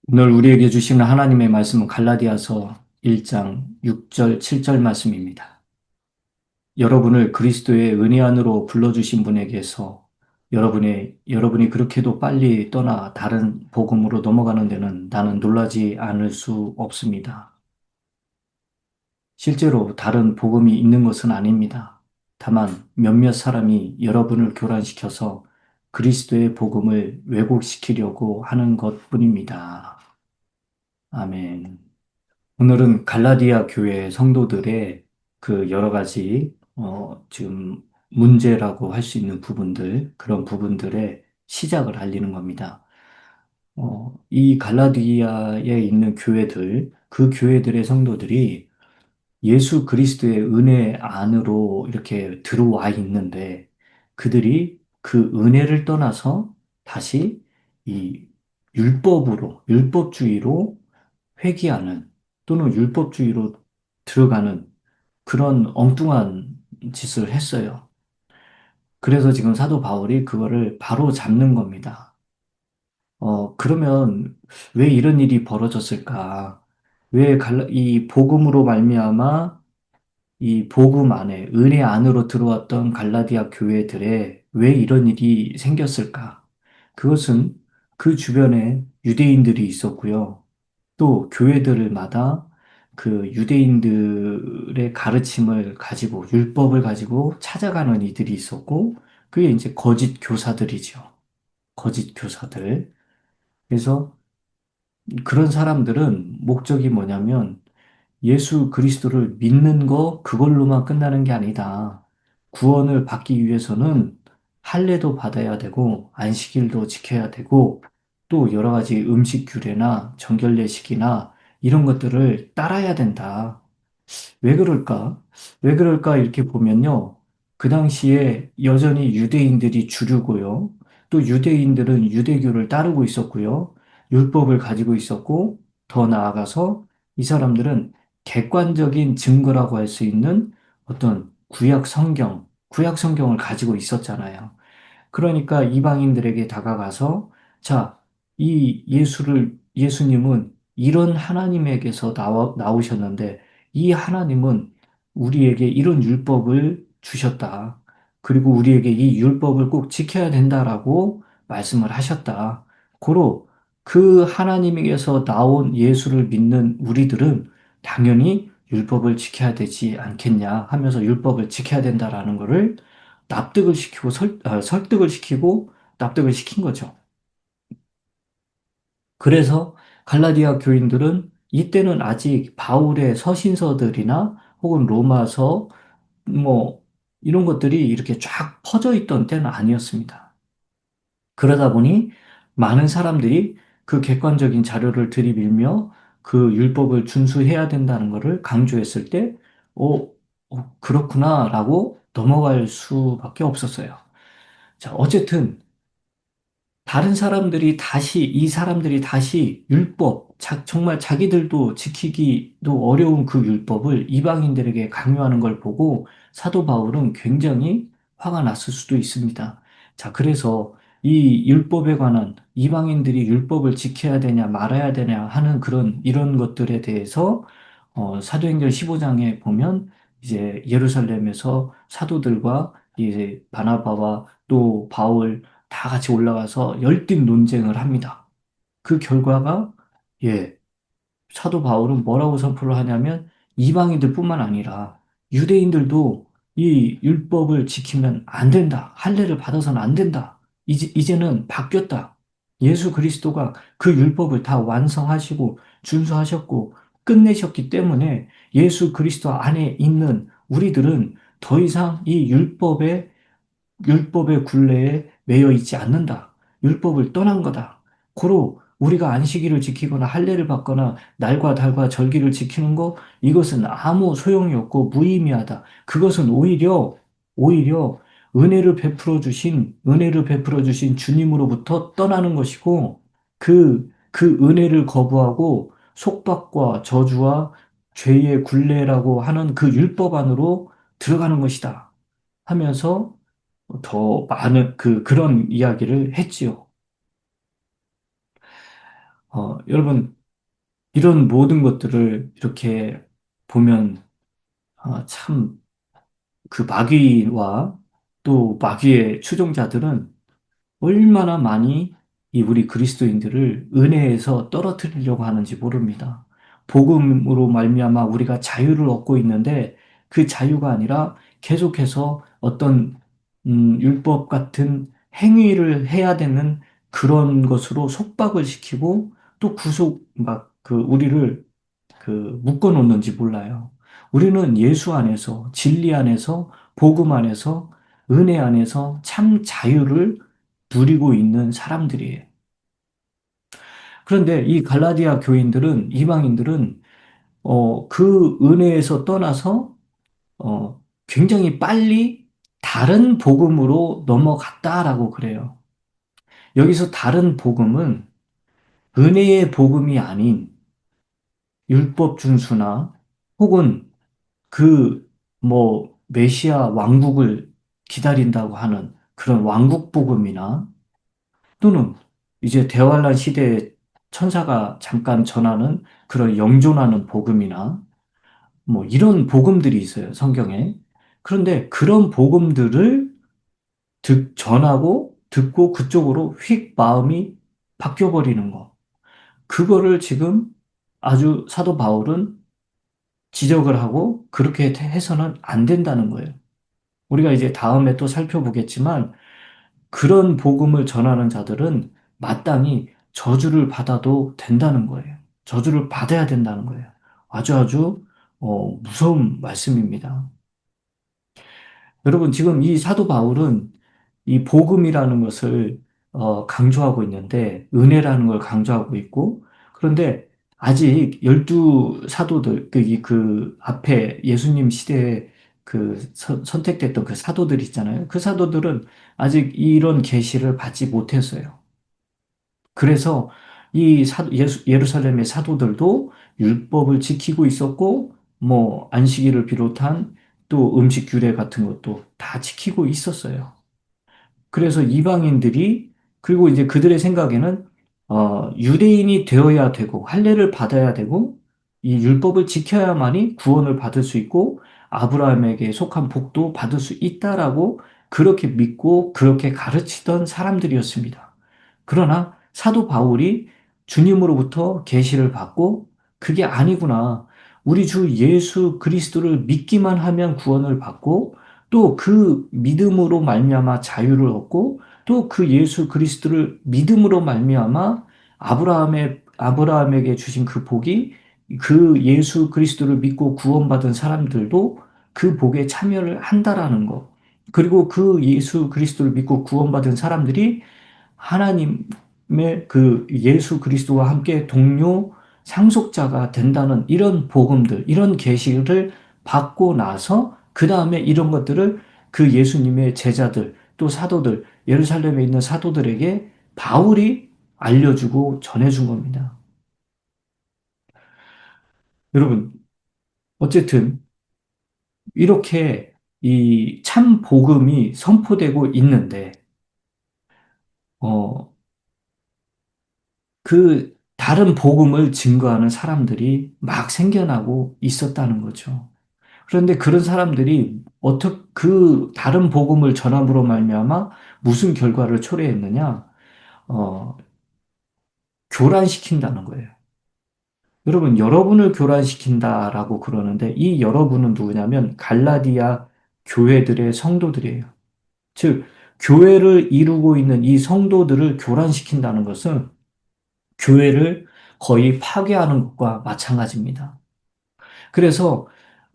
오늘 우리에게 주시는 하나님의 말씀은 갈라디아서 1장 6절, 7절 말씀입니다. 여러분을 그리스도의 은혜 안으로 불러주신 분에게서 여러분이 그렇게도 빨리 떠나 다른 복음으로 넘어가는 데는 나는 놀라지 않을 수 없습니다. 실제로 다른 복음이 있는 것은 아닙니다. 다만 몇몇 사람이 여러분을 교란시켜서 그리스도의 복음을 왜곡시키려고 하는 것뿐입니다. 아멘. 오늘은 갈라디아 교회 성도들의 그 여러 가지, 지금 문제라고 할 수 있는 부분들, 그런 부분들의 시작을 알리는 겁니다. 이 갈라디아에 있는 교회들, 그 교회들의 성도들이 예수 그리스도의 은혜 안으로 이렇게 들어와 있는데 그들이 그 은혜를 떠나서 다시 이 율법주의로 회귀하는 또는 율법주의로 들어가는 그런 엉뚱한 짓을 했어요. 그래서 지금 사도 바울이 그거를 바로 잡는 겁니다. 그러면 왜 이런 일이 벌어졌을까? 이 복음으로 말미암아 이 복음 안에 은혜 안으로 들어왔던 갈라디아 교회들에 왜 이런 일이 생겼을까? 그것은 그 주변에 유대인들이 있었고요. 또 교회들마다 그 유대인들의 가르침을 가지고 율법을 가지고 찾아가는 이들이 있었고 그게 이제 거짓 교사들이죠. 거짓 교사들. 그래서 그런 사람들은 목적이 뭐냐면 예수 그리스도를 믿는 거 그걸로만 끝나는 게 아니다. 구원을 받기 위해서는 할례도 받아야 되고 안식일도 지켜야 되고 또 여러 가지 음식 규례나 정결례식이나 이런 것들을 따라야 된다. 왜 그럴까? 왜 그럴까? 이렇게 보면요. 그 당시에 여전히 유대인들이 주류고요. 또 유대인들은 유대교를 따르고 있었고요. 율법을 가지고 있었고, 더 나아가서 이 사람들은 객관적인 증거라고 할 수 있는 어떤 구약 성경을 가지고 있었잖아요. 그러니까 이방인들에게 다가가서, 자, 예수님은 이런 하나님에게서 나오셨는데, 이 하나님은 우리에게 이런 율법을 주셨다. 그리고 우리에게 이 율법을 꼭 지켜야 된다라고 말씀을 하셨다. 고로 그 하나님에게서 나온 예수를 믿는 우리들은 당연히 율법을 지켜야 되지 않겠냐 하면서 율법을 지켜야 된다라는 것을 설득을 시키고 납득을 시킨 거죠. 그래서 갈라디아 교인들은 이때는 아직 바울의 서신서들이나 혹은 로마서 뭐 이런 것들이 이렇게 쫙 퍼져 있던 때는 아니었습니다. 그러다 보니 많은 사람들이 그 객관적인 자료를 들이밀며 그 율법을 준수해야 된다는 것을 강조했을 때, 어, 그렇구나라고 넘어갈 수밖에 없었어요. 자, 어쨌든 이 사람들이 다시 정말 자기들도 지키기도 어려운 그 율법을 이방인들에게 강요하는 걸 보고 사도 바울은 굉장히 화가 났을 수도 있습니다. 자, 그래서 이 율법에 관한 이방인들이 율법을 지켜야 되냐 말아야 되냐 하는 이런 것들에 대해서 사도행전 15장에 보면 이제 예루살렘에서 사도들과 이제 바나바와 또 바울 다 같이 올라가서 열띤 논쟁을 합니다. 그 결과가, 예, 사도 바울은 뭐라고 선포를 하냐면 이방인들뿐만 아니라 유대인들도 이 율법을 지키면 안 된다. 할례를 받아서는 안 된다. 이제는 바뀌었다. 예수 그리스도가 그 율법을 다 완성하시고 준수하셨고 끝내셨기 때문에 예수 그리스도 안에 있는 우리들은 더 이상 이 율법의 굴레에 매여 있지 않는다. 율법을 떠난 거다. 고로 우리가 안식일을 지키거나 할례를 받거나 날과 달과 절기를 지키는 거 이것은 아무 소용이 없고 무의미하다. 그것은 오히려 은혜를 베풀어 주신 주님으로부터 떠나는 것이고 그 은혜를 거부하고 속박과 저주와 죄의 굴레라고 하는 그 율법 안으로 들어가는 것이다. 하면서 더 많은 그런 이야기를 했지요. 여러분, 이런 모든 것들을 이렇게 보면, 참, 그 마귀와 또 마귀의 추종자들은 얼마나 많이 이 우리 그리스도인들을 은혜에서 떨어뜨리려고 하는지 모릅니다. 복음으로 말미암아 우리가 자유를 얻고 있는데 그 자유가 아니라 계속해서 어떤 율법 같은 행위를 해야 되는 그런 것으로 속박을 시키고 또 구속 막 그 우리를 그 묶어 놓는지 몰라요. 우리는 예수 안에서 진리 안에서 복음 안에서 은혜 안에서 참 자유를 누리고 있는 사람들이에요. 그런데 이 갈라디아 교인들은, 이방인들은, 그 은혜에서 떠나서, 굉장히 빨리 다른 복음으로 넘어갔다라고 그래요. 여기서 다른 복음은 은혜의 복음이 아닌 율법 준수나 혹은 그, 메시아 왕국을 기다린다고 하는 그런 왕국 복음이나 또는 이제 대환란 시대에 천사가 잠깐 전하는 그런 영존하는 복음이나 뭐 이런 복음들이 있어요, 성경에. 그런데 그런 복음들을 전하고 듣고 그쪽으로 휙 마음이 바뀌어 버리는 거. 그거를 지금 아주 사도 바울은 지적을 하고 그렇게 해서는 안 된다는 거예요. 우리가 이제 다음에 또 살펴보겠지만 그런 복음을 전하는 자들은 마땅히 저주를 받아도 된다는 거예요. 저주를 받아야 된다는 거예요. 아주 무서운 말씀입니다. 여러분, 지금 이 사도 바울은 이 복음이라는 것을 강조하고 있는데, 은혜라는 걸 강조하고 있고, 그런데 아직 12사도들, 그 앞에 예수님 시대에 그 선택됐던 그 사도들 있잖아요. 그 사도들은 아직 이런 계시를 받지 못했어요. 그래서 이 예루살렘의 사도들도 율법을 지키고 있었고, 뭐, 안식일을 비롯한 또 음식 규례 같은 것도 다 지키고 있었어요. 그래서 이방인들이, 그리고 이제 그들의 생각에는, 유대인이 되어야 되고, 할례를 받아야 되고, 이 율법을 지켜야만이 구원을 받을 수 있고, 아브라함에게 속한 복도 받을 수 있다라고 그렇게 믿고, 그렇게 가르치던 사람들이었습니다. 그러나 사도 바울이 주님으로부터 계시를 받고 그게 아니구나. 우리 주 예수 그리스도를 믿기만 하면 구원을 받고 또 그 믿음으로 말미암아 자유를 얻고 또 그 예수 그리스도를 믿음으로 말미암아 아브라함에게 주신 그 복이 그 예수 그리스도를 믿고 구원받은 사람들도 그 복에 참여를 한다라는 거. 그리고 그 예수 그리스도를 믿고 구원받은 사람들이 하나님의 그 예수 그리스도와 함께 동료 상속자가 된다는 이런 복음들, 이런 계시를 받고 나서 그 다음에 이런 것들을 그 예수님의 제자들, 또 사도들, 예루살렘에 있는 사도들에게 바울이 알려주고 전해준 겁니다. 여러분, 어쨌든 이렇게 이 참 복음이 선포되고 있는데, 어, 그 다른 복음을 증거하는 사람들이 막 생겨나고 있었다는 거죠. 그런데 그런 사람들이 어떻게 그 다른 복음을 전함으로 말미암아 무슨 결과를 초래했느냐? 어, 교란시킨다는 거예요. 여러분, 여러분을 교란시킨다라고 그러는데 이 여러분은 누구냐면 갈라디아 교회들의 성도들이에요. 즉, 교회를 이루고 있는 이 성도들을 교란시킨다는 것은 교회를 거의 파괴하는 것과 마찬가지입니다. 그래서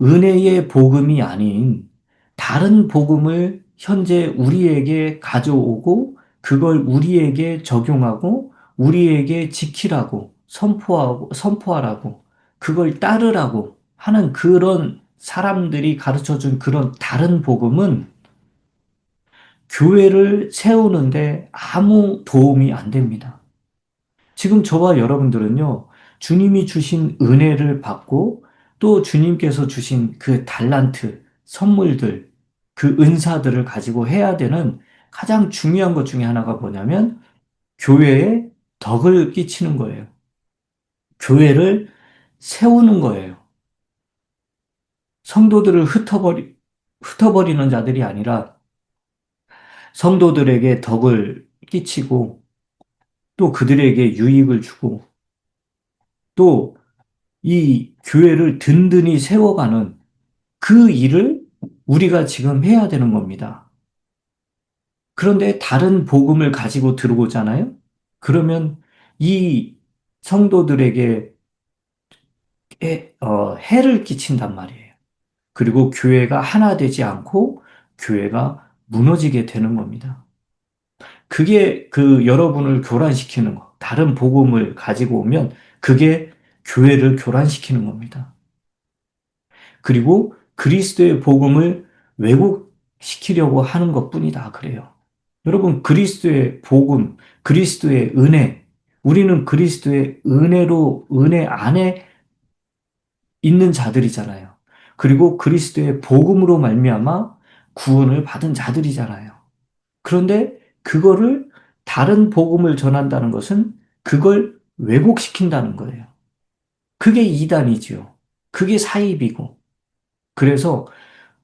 은혜의 복음이 아닌 다른 복음을 현재 우리에게 가져오고 그걸 우리에게 적용하고 우리에게 지키라고 선포하라고 그걸 따르라고 하는 그런 사람들이 가르쳐 준 그런 다른 복음은 교회를 세우는데 아무 도움이 안 됩니다. 지금 저와 여러분들은요, 주님이 주신 은혜를 받고 또 주님께서 주신 그 달란트, 선물들, 그 은사들을 가지고 해야 되는 가장 중요한 것 중에 하나가 뭐냐면 교회에 덕을 끼치는 거예요. 교회를 세우는 거예요. 성도들을 흩어버리는 자들이 아니라 성도들에게 덕을 끼치고 또 그들에게 유익을 주고 또 이 교회를 든든히 세워가는 그 일을 우리가 지금 해야 되는 겁니다. 그런데 다른 복음을 가지고 들어오잖아요? 그러면 이 성도들에게 해를 끼친단 말이에요. 그리고 교회가 하나 되지 않고 교회가 무너지게 되는 겁니다. 그게 그 여러분을 교란시키는 거. 다른 복음을 가지고 오면 그게 교회를 교란시키는 겁니다. 그리고 그리스도의 복음을 왜곡시키려고 하는 것뿐이다. 그래요. 여러분, 그리스도의 복음, 그리스도의 은혜, 우리는 그리스도의 은혜로, 은혜 안에 있는 자들이잖아요. 그리고 그리스도의 복음으로 말미암아 구원을 받은 자들이잖아요. 그런데 그거를 다른 복음을 전한다는 것은 그걸 왜곡시킨다는 거예요. 그게 이단이지요. 그게 사입이고. 그래서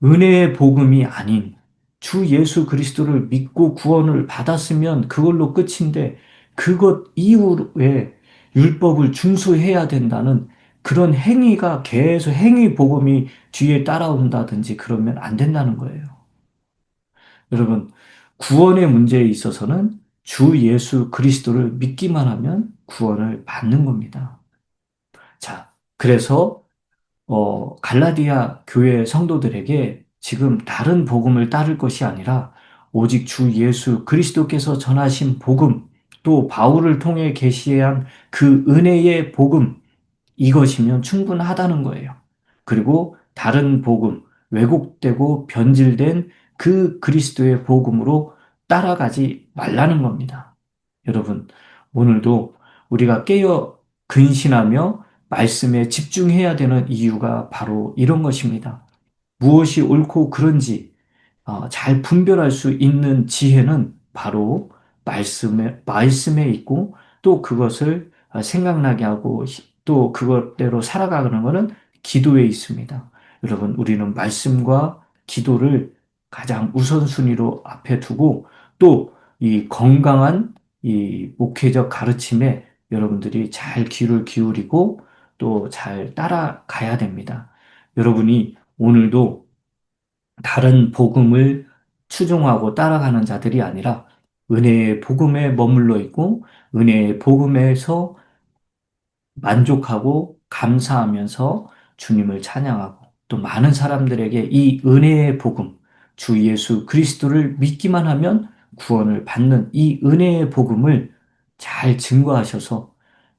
은혜의 복음이 아닌 주 예수 그리스도를 믿고 구원을 받았으면 그걸로 끝인데 그것 이후에 율법을 준수해야 된다는 그런 행위가 계속 행위 복음이 뒤에 따라온다든지 그러면 안 된다는 거예요. 여러분, 구원의 문제에 있어서는 주 예수 그리스도를 믿기만 하면 구원을 받는 겁니다. 자, 그래서 갈라디아 교회 성도들에게 지금 다른 복음을 따를 것이 아니라 오직 주 예수 그리스도께서 전하신 복음, 또 바울을 통해 계시한 그 은혜의 복음, 이것이면 충분하다는 거예요. 그리고 다른 복음, 왜곡되고 변질된 그 그리스도의 복음으로 따라가지 말라는 겁니다. 여러분, 오늘도 우리가 깨어 근신하며 말씀에 집중해야 되는 이유가 바로 이런 것입니다. 무엇이 옳고 그른지 잘 분별할 수 있는 지혜는 바로 말씀에 있고 또 그것을 생각나게 하고 또 그것대로 살아가는 것은 기도에 있습니다. 여러분, 우리는 말씀과 기도를 가장 우선순위로 앞에 두고 또 이 건강한 이 목회적 가르침에 여러분들이 잘 귀를 기울이고 또 잘 따라가야 됩니다. 여러분이 오늘도 다른 복음을 추종하고 따라가는 자들이 아니라 은혜의 복음에 머물러 있고 은혜의 복음에서 만족하고 감사하면서 주님을 찬양하고 또 많은 사람들에게 이 은혜의 복음, 주 예수 그리스도를 믿기만 하면 구원을 받는 이 은혜의 복음을 잘 증거하셔서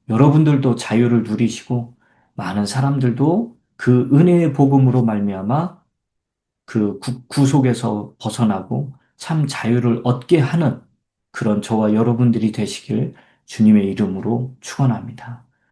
여러분들도 자유를 누리시고 많은 사람들도 그 은혜의 복음으로 말미암아 그 구속에서 벗어나고 참 자유를 얻게 하는 그런 저와 여러분들이 되시길 주님의 이름으로 축원합니다.